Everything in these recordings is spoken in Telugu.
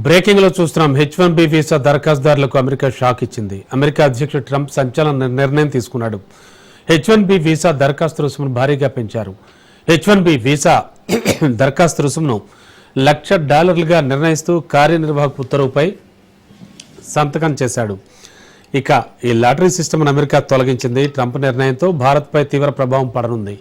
బ్రేకింగ్ లో చూస్తున్నాం. H1B వీసా దరఖాస్తుదారులకు అమెరికా షాక్ ఇచ్చింది. అమెరికా అధ్యక్షుడు ట్రంప్ సంచలన నిర్ణయం తీసుకున్నాడు. H1B వీసా దరఖాస్తు రుసుమును భారీగా పెంచారు. H1B వీసా దరఖాస్తు రుసుమును $1,00,000గా నిర్ణయిస్తూ కార్యనిర్వాహక ఉత్తర్వుపై సంతకం చేశాడు. ఇక ఈ లాటరీ సిస్టమ్ను అమెరికా తొలగించింది. ట్రంప్ నిర్ణయంతో భారత్పై తీవ్ర ప్రభావం పడనుంది.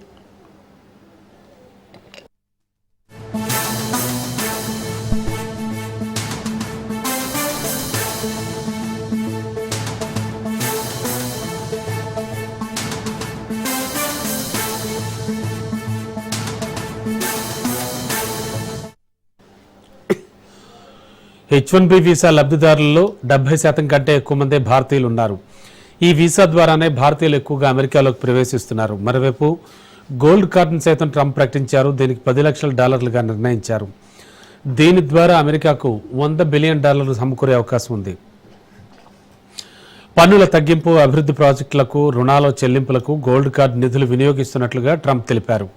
H1B వీసా లబ్ధిదారులలో 70% కంటే ఎక్కువ మంది భారతీయులు ఉన్నారు. ఈ వీసా ద్వారానే భారతీయులు ఎక్కువగా అమెరికాలోకి ప్రవేశిస్తున్నారు. మరోవైపు గోల్డ్ కార్డును సైతం ట్రంప్ ప్రకటించారు. దీనికి $10 లక్షలుగా నిర్ణయించారు. దీని ద్వారా అమెరికాకు $100 బిలియన్ సమకూరే అవకాశం ఉంది. పన్నుల తగ్గింపు, అభివృద్ధి ప్రాజెక్టులకు, రుణాల చెల్లింపులకు గోల్డ్ కార్డు నిధులు వినియోగిస్తున్నట్లుగా ట్రంప్ తెలిపారు.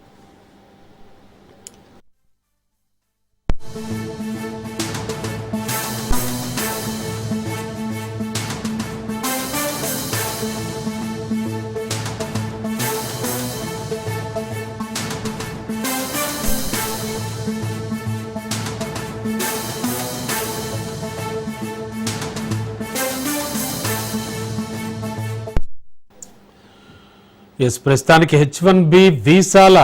ప్రస్తుతానికి H1B వీసాల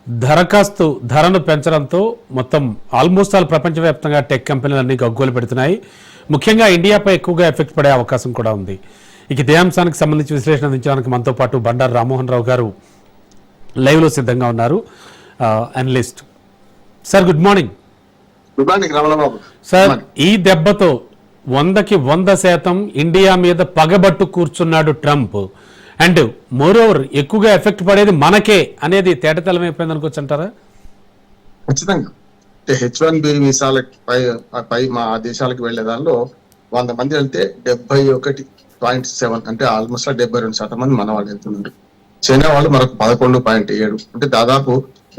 దరఖాస్తు ధరను పెంచడంతో మొత్తం ఆల్మోస్ట్ ఆల్ ప్రపంచవ్యాప్తంగా టెక్ కంపెనీలన్నీ గగ్గోలు పెడుతున్నాయి. ముఖ్యంగా ఇండియాపై ఎక్కువగా ఎఫెక్ట్ పడే అవకాశం కూడా ఉంది. ఇక ఇదే అంశానికి సంబంధించి విశ్లేషణ అందించడానికి మనతో పాటు బండారు రామ్మోహన్ రావు గారు లైవ్లో సిద్ధంగా ఉన్నారు. Analyst sir, good morning. Sir, ఈ దెబ్బతో 100% ఇండియా మీద పగబట్టు కూర్చున్నాడు ట్రంప్. అండ్ మోరోవర్ ఎక్కువగా ఎఫెక్ట్ పడేది మనకే అనేది తేటతెల్లమైపోయింది అనుకోవచ్చు అంటారా? ఖచ్చితంగా. H1B వీసాలపై మా దేశాలకు వెళ్లే దానిలో 100 మంది వెళ్తే 71.7 అంటే ఆల్మోస్ట్ 72% మంది మన వాళ్ళు వెళ్తున్నారు. చైనా వాళ్ళు మనకు 11.7 అంటే దాదాపు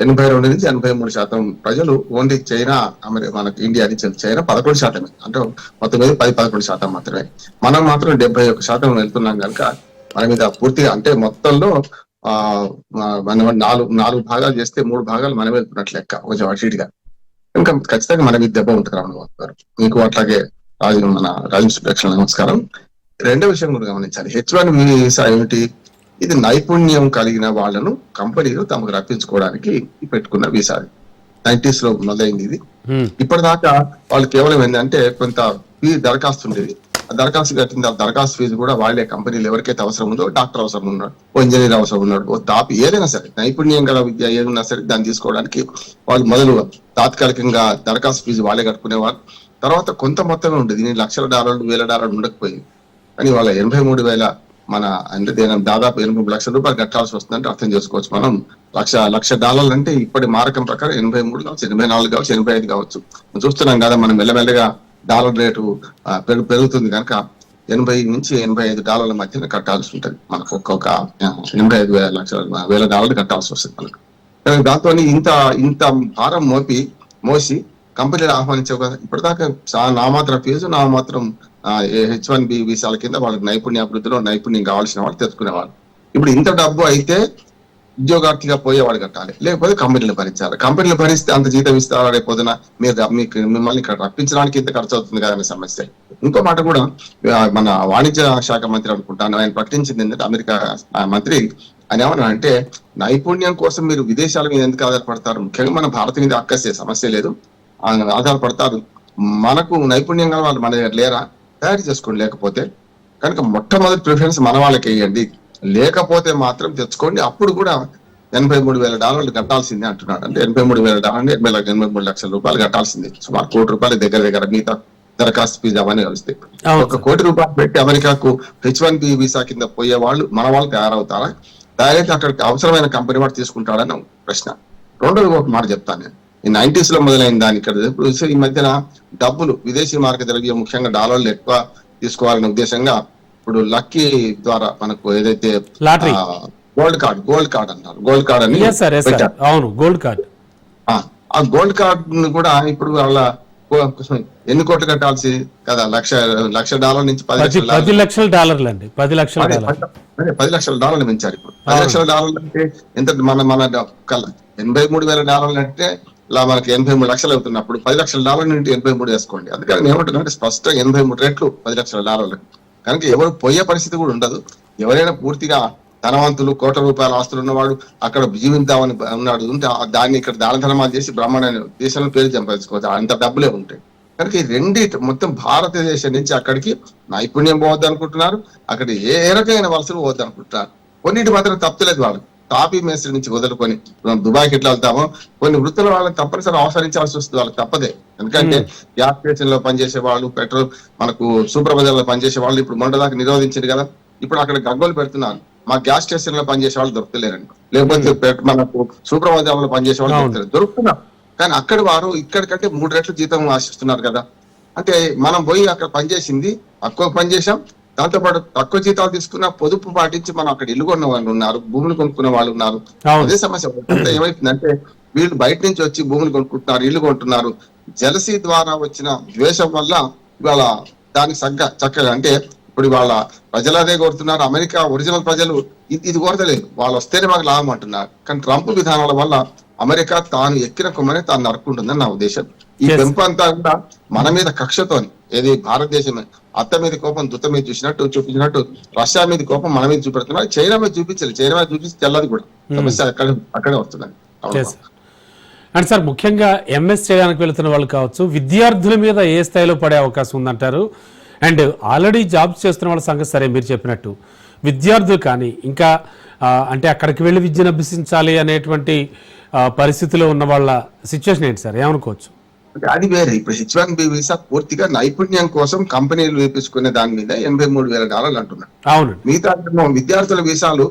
82 నుంచి 83% ప్రజలు ఓన్లీ చైనా మనకు ఇండియా నుంచి చైనా 11%, అంటే మొత్తం మీద 10-11% మాత్రమే. మనం మాత్రం 71% వెళ్తున్నాం కనుక మన మీద పూర్తిగా అంటే మొత్తంలో మనం నాలుగు భాగాలు చేస్తే 3 భాగాలు మనం వెళ్తున్నట్లు లెక్క కొంచెం అటు ఇటుగా. ఇంకా ఖచ్చితంగా మన మీద దెబ్బ ఉంటుంది. రామబాబు గారు, మీకు అట్లాగే మన రాజేష్ ప్రేక్షకులకు నమస్కారం. రెండో విషయం కూడా గమనించాలి. H1B వీసా ఏమిటి? ఇది నైపుణ్యం కలిగిన వాళ్ళను కంపెనీలు తమకు రప్పించుకోవడానికి పెట్టుకున్న వీసా. 90s లో మొదలైంది ఇది. ఇప్పటిదాకా వాళ్ళు కేవలం ఏంటంటే కొంత దరఖాస్తు ఉండేది. దరఖాస్తు కట్టిన దరఖాస్తు ఫీజు కూడా వాళ్ళే కంపెనీలు ఎవరికైతే అవసరం ఉందో, డాక్టర్ అవసరం ఉన్నాడు, ఓ ఇంజనీర్ అవసరం ఉన్నాడు, ఓ ఏదైనా సరే నైపుణ్యం గల విద్య ఏదైనా సరే దాన్ని తీసుకోవడానికి వాళ్ళు మొదలు తాత్కాలికంగా దరఖాస్తు ఫీజు వాళ్ళే కట్టుకునేవారు. తర్వాత కొంత మొత్తమే ఉండేది. దీని $1,00,000 $1,000 ఉండకపోయింది. కానీ వాళ్ళ 83,000 మన అంటే దాదాపు $83 లక్షలు కట్టాల్సి వస్తుందంటే అర్థం చేసుకోవచ్చు. మనం $1,00,000 అంటే ఇప్పటి మారకం ప్రకారం 83 కావచ్చు, 84 కావచ్చు, 85 కావచ్చు. మనం చూస్తున్నాం కదా, మనం మెల్లమెల్లగా డాలర్ రేటు పెరుగుతుంది కనుక $80 నుంచి $85 మధ్యన కట్టాల్సి ఉంటుంది. మనకు ఒక్కొక్క $85,000 కట్టాల్సి వస్తుంది మనకు. దాంతో ఇంత భారం మోసి కంపెనీలు ఆహ్వానించే కదా. ఇప్పటిదాకా నామాత్రం ఫీజు, నామాత్రం H1B వీసాల కింద వాళ్ళకి నైపుణ్యాభివృద్ధిలో నైపుణ్యం కావాల్సిన వాళ్ళు తెచ్చుకునేవాళ్ళు. ఇప్పుడు ఇంత డబ్బు అయితే ఉద్యోగార్థిగా పోయేవాడు కట్టాలి, లేకపోతే కంపెనీలు భరించాలి. కంపెనీలు భరిస్తే అంత జీతం ఇస్తారా? రేపొద్దున మిమ్మల్ని ఇక్కడ రప్పించడానికి ఇంత ఖర్చు అవుతుంది కదా అనే సమస్య. ఇంకో మాట కూడా మన వాణిజ్య శాఖ మంత్రి అనుకుంటాను, ఆయన ప్రకటించింది ఏంటంటే అమెరికా మంత్రి ఆయన ఏమన్నా అంటే నైపుణ్యం కోసం మీరు విదేశాల మీద ఎందుకు ఆధారపడతారు? ముఖ్యంగా మన భారత్ మీద అక్కసే సమస్య లేదు, ఆధారపడతారు. మనకు నైపుణ్యం గల వాళ్ళు మన దగ్గర లేరా? తయారు చేసుకోండి. లేకపోతే కనుక మొట్టమొదటి ప్రిఫరెన్స్ మన వాళ్ళకి వేయండి, లేకపోతే మాత్రం తెచ్చుకోండి. అప్పుడు కూడా $83,000 కట్టాల్సిందే అంటున్నాడు. అంటే $83,000 అంటే $83 లక్షల కట్టాల్సిందే. సుమారు ₹1,00,00,000 దగ్గర మిగతా దరఖాస్తు ఫీజు అవన్నీ కలిస్తే ₹1,00,00,000 పెట్టి అమెరికాకు H1B వీసా కింద పోయే వాళ్ళు మన వాళ్ళు తయారవుతారా? తయారైతే అక్కడికి అవసరమైన కంపెనీ వాడు తీసుకుంటాడని ప్రశ్న. రెండోది ఒక మాట చెప్తాను నేను. ఈ 90s లో మొదలైన దాని ఇక్కడ ఈ మధ్యన డబ్బులు విదేశీ మార్గ ద్రవ్యం ముఖ్యంగా డాలర్లు ఎక్కువ తీసుకోవాలనే ఉద్దేశంగా ఇప్పుడు లక్కీ ద్వారా మనకు ఏదైతే గోల్డ్ కార్డ్ అంటారు, గోల్డ్ కార్డ్ అని గోల్డ్ కార్డ్ ఆ గోల్డ్ కార్డ్ ను కూడా ఇప్పుడు వాళ్ళ ఎన్ని కోట్లు కట్టాల్సి కదా, $1,00,000 నుంచి $10 లక్షల అండి, $10 లక్షల. $10 పెంచారు. ఇప్పుడు $10 లక్షలు అంటే ఎంత? మన $83,000 అంటే ఇలా మనకి 83 లక్షలు అవుతున్నప్పుడు $10 లక్షల నుండి 83 వేసుకోండి. అందుకని నేను ఏమంటున్నానంటే స్పష్టంగా 83 రెట్లు $10 లక్షల. కనుక ఎవరు పోయే పరిస్థితి కూడా ఉండదు. ఎవరైనా పూర్తిగా ధనవంతులు, కోట్ల రూపాయల ఆస్తులు ఉన్నవాడు అక్కడ జీవిద్దామని ఉన్నాడు ఉంటే దాన్ని ఇక్కడ దాన ధర్మాలు చేసి బ్రాహ్మణ దేశంలో పేరు సంపాదించుకోవచ్చు, అంత డబ్బులే ఉంటాయి. కనుక ఈ రెండింటి మొత్తం భారతదేశం నుంచి అక్కడికి నైపుణ్యం పోవద్దు అనుకుంటున్నారు, అక్కడ ఏ రకమైన వలసలు పోవద్దు అనుకుంటున్నారు. కొన్నిటి మాత్రం తప్పలేదు. వాళ్ళు టాపీ మేస్త్రి నుంచి వదులుకొని మనం దుబాయ్కి ఎట్లా వెళ్తామో కొన్ని వృత్తుల వాళ్ళని తప్పనిసరి అవసరించాల్సి వస్తుంది, వాళ్ళకి తప్పదే. ఎందుకంటే గ్యాస్ స్టేషన్ లో పనిచేసే వాళ్ళు, పెట్రోల్ మనకు సూపర్ బజార్ లో పనిచేసే వాళ్ళు ఇప్పుడు మొన్నదాకా నిరోధించారు కదా, ఇప్పుడు అక్కడ గగ్గోలు పెడుతున్నారు. మా గ్యాస్ స్టేషన్ లో పనిచేసే వాళ్ళు దొరుకుతలేరండి, లేకపోతే మనకు సూపర్ బజార్ లో పనిచేసే వాళ్ళు దొరుకుతున్నారు. కానీ అక్కడ వారు ఇక్కడికంటే 3 రెట్లు జీతం ఆశిస్తున్నారు కదా. అంటే మనం పోయి అక్కడ పనిచేసింది తక్కువ పనిచేసాం, దాంతోపాటు తక్కువ జీతాలు తీసుకున్న పొదుపు పాటించి మనం అక్కడ ఇల్లు కొన్న వాళ్ళు ఉన్నారు, భూములు కొనుక్కున్న వాళ్ళు ఉన్నారు. అదే సమస్య ఏమైతుందంటే వీళ్ళు బయట నుంచి వచ్చి భూములు కొనుక్కుంటున్నారు, ఇల్లు కొంటున్నారు. జలసీ ద్వారా వచ్చిన ద్వేషం వల్ల ఇవాళ దానికి చక్కగా అంటే ఇప్పుడు వాళ్ళ ప్రజలు అదే కోరుతున్నారు. అమెరికా ఒరిజినల్ ప్రజలు ఇది కోరతలేదు, వాళ్ళు వస్తేనే మాకు లాభం అంటున్నారు. కానీ ట్రంప్ విధానాల వల్ల అమెరికా తాను ఎక్కిన కొమ్మనే తాను నరుక్కుంటుందని నా ఉద్దేశం. ఈ పెంపు అంతా కూడా మన మీద కక్షతోని, ఏది భారతదేశమే అత్త మీద కోపం దుత్త మీద చూపించినట్టు రష్యా మీద కోపం మన మీద చూపెడుతున్నారు. చైనా మీద చూపించాలి, చైనా మీద చూపించి తెల్లది కూడా సమస్య అక్కడే వస్తుందండి. అండ్ సార్, ముఖ్యంగా ఎంఎస్ చేయడానికి వెళ్తున్న వాళ్ళు కావచ్చు, విద్యార్థుల మీద ఏ స్థాయిలో పడే అవకాశం ఉందంటారు? అండ్ ఆల్రెడీ జాబ్స్ చేస్తున్న వాళ్ళ సంగతి సరే, మీరు చెప్పినట్టు విద్యార్థులు కానీ ఇంకా అంటే అక్కడికి వెళ్ళి విద్యను అభ్యసించాలి అనేటువంటి పరిస్థితిలో ఉన్న వాళ్ళ సిచ్యువేషన్ ఏంటి సార్, ఏమనుకోవచ్చు? అది వేరే. ఇప్పుడు H1B వీసా పూర్తిగా నైపుణ్యం కోసం కంపెనీలు వేపించుకునే దాని మీద $83,000 అంటున్నారు. అవును. మిగతా విద్యార్థుల వీసాలు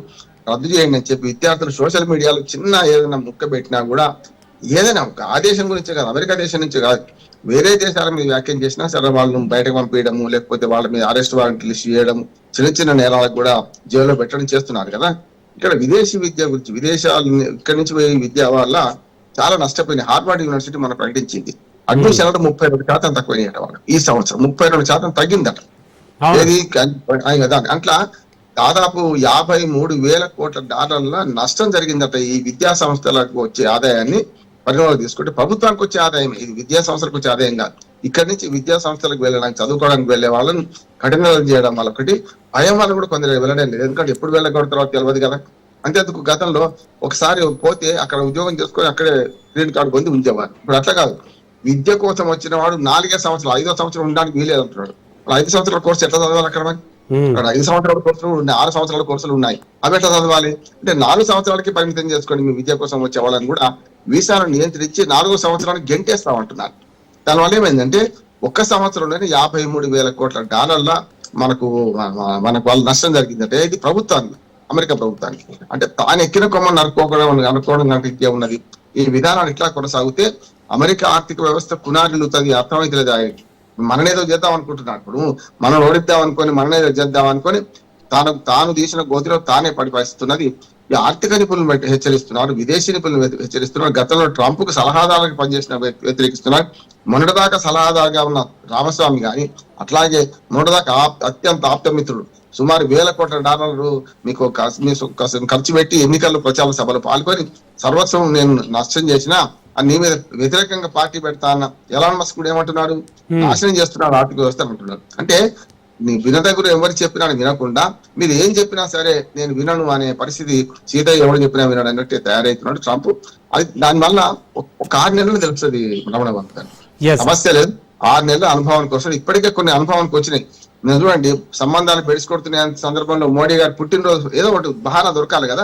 రద్దు చేయండి అని చెప్పి విద్యార్థులు సోషల్ మీడియాలో చిన్న ఏదైనా ముక్క పెట్టినా కూడా, ఏదైనా ఆ దేశం గురించే కాదు, అమెరికా దేశం నుంచి కాదు, వేరే దేశాల మీద వ్యాఖ్యం చేసినా సరే వాళ్ళను బయటకు పంపించడము, లేకపోతే వాళ్ళ మీద అరెస్ట్ వారెంట్లు ఇష్యూ చేయడం, చిన్న నేరాలకు కూడా జైల్లో పెట్టడం చేస్తున్నారు కదా. ఇక్కడ విదేశీ విద్య గురించి, విదేశాలు ఇక్కడి నుంచి పోయే విద్య వల్ల చాలా నష్టపోయింది. హార్వర్డ్ యూనివర్సిటీ మనం ప్రకటించింది అడ్మిషన్ 32% తక్కువైనట వాళ్ళకి. ఈ సంవత్సరం 32% తగ్గిందట. ఏది అట్లా దాదాపు $53,000 కోట్ల నష్టం జరిగిందట. ఈ విద్యా సంస్థలకు వచ్చే ఆదాయాన్ని పరిగణలోకి తీసుకుంటే ప్రభుత్వానికి వచ్చే ఆదాయం, ఇది విద్యా సంస్థలకు వచ్చే ఆదాయం కాదు. ఇక్కడి నుంచి విద్యా సంస్థలకు వెళ్ళడానికి, చదువుకోవడానికి వెళ్లే వాళ్ళని కఠినం చేయడం వల్ల ఒకటి, భయం వల్ల కూడా కొందరు వెళ్ళడం లేదు. ఎందుకంటే ఎప్పుడు వెళ్ళకూడదు తెలియదు కదా. అంతేందుకు గతంలో ఒకసారి పోతే అక్కడ ఉద్యోగం చేసుకొని అక్కడే గ్రీన్ కార్డు పొంది ఉంచేవారు. ఇప్పుడు అట్లా కాదు. విద్య కోసం వచ్చిన వాడు 4 సంవత్సరాలు 5వ సంవత్సరం ఉండడానికి వీలేదు అంటున్నాడు. 5 సంవత్సరాల కోర్సు ఎట్లా చదవాలి అక్కడ? అక్కడ 5 సంవత్సరాల కోర్సులు ఉన్నాయి, 6 సంవత్సరాల కోర్సులు ఉన్నాయి. అవి ఎట్లా చదవాలి అంటే 4 సంవత్సరాలకి పరిమితం చేసుకొని మీ విద్య కోసం వచ్చే వాళ్ళని కూడా వీసాలను నియంత్రించి 4వ సంవత్సరానికి గెంటేస్తామంటున్నారు. దానివల్ల ఏమైందంటే 1 సంవత్సరంలోనే $53,000 కోట్ల మనకు వాళ్ళు నష్టం జరిగిందంటే ఇది ప్రభుత్వానికి, అమెరికా ప్రభుత్వానికి. అంటే తాను ఎక్కిన కొమ్మను అనుకోవడం కనుక ఉన్నది. ఈ విధానాలు ఇట్లా కొనసాగితే అమెరికా ఆర్థిక వ్యవస్థ పునాదిలుతుంది. అర్థమైతలేదు. మననేదో చేద్దాం అనుకుంటున్నాడు. ఇప్పుడు మనం ఓడిద్దాం అనుకొని, మననేదో చేద్దాం అనుకొని తాను తీసిన గోతిలో తానే పడిపేస్తున్నది. ఈ ఆర్థిక నిపుణులు హెచ్చరిస్తున్నారు, విదేశీ నిపుణులు హెచ్చరిస్తున్నారు. గతంలో ట్రంప్ కు సలహాదారులకు పనిచేసిన వ్యతిరేకిస్తున్నారు. మొన్నటిదాకా సలహాదారుగా ఉన్న రామస్వామి గాని, అట్లాగే మొన్నటిదాకా అత్యంత ఆప్తమిత్రుడు సుమారు $1,000 కోట్ల మీకు ఖర్చు పెట్టి ఎన్నికల్లో ప్రచార సభలు పాల్గొని సర్వస్వం నేను నష్టం చేసినా నీ మీద వ్యతిరేకంగా పార్టీ పెడతా అన్న ఎలాన్ మస్క్ కూడా ఏమంటున్నాడు, నాశనం చేస్తున్నాడు ఆర్థిక వ్యవస్థ అంటున్నాడు. అంటే నీ వినదగురు ఎవరు చెప్పినా వినకుండా మీరు ఏం చెప్పినా సరే నేను వినను అనే పరిస్థితి, సీతయ్య ఎవరు చెప్పినా వినడు అన్నట్టే తయారవుతున్నాడు ట్రంప్. అది దానివల్ల ఒక 6 నెలలు తెలుస్తుంది రమణ గారు. సమస్య లేదు, 6 నెలల అనుభవానికి వస్తుంది. ఇప్పటికే కొన్ని అనుభవానికి వచ్చినాయి. నేను చూడండి, సంబంధాలు పెడుచుకొడుతున్న సందర్భంలో మోడీ గారు పుట్టినరోజు ఏదో ఒకటి బహానా దొరకాలి కదా.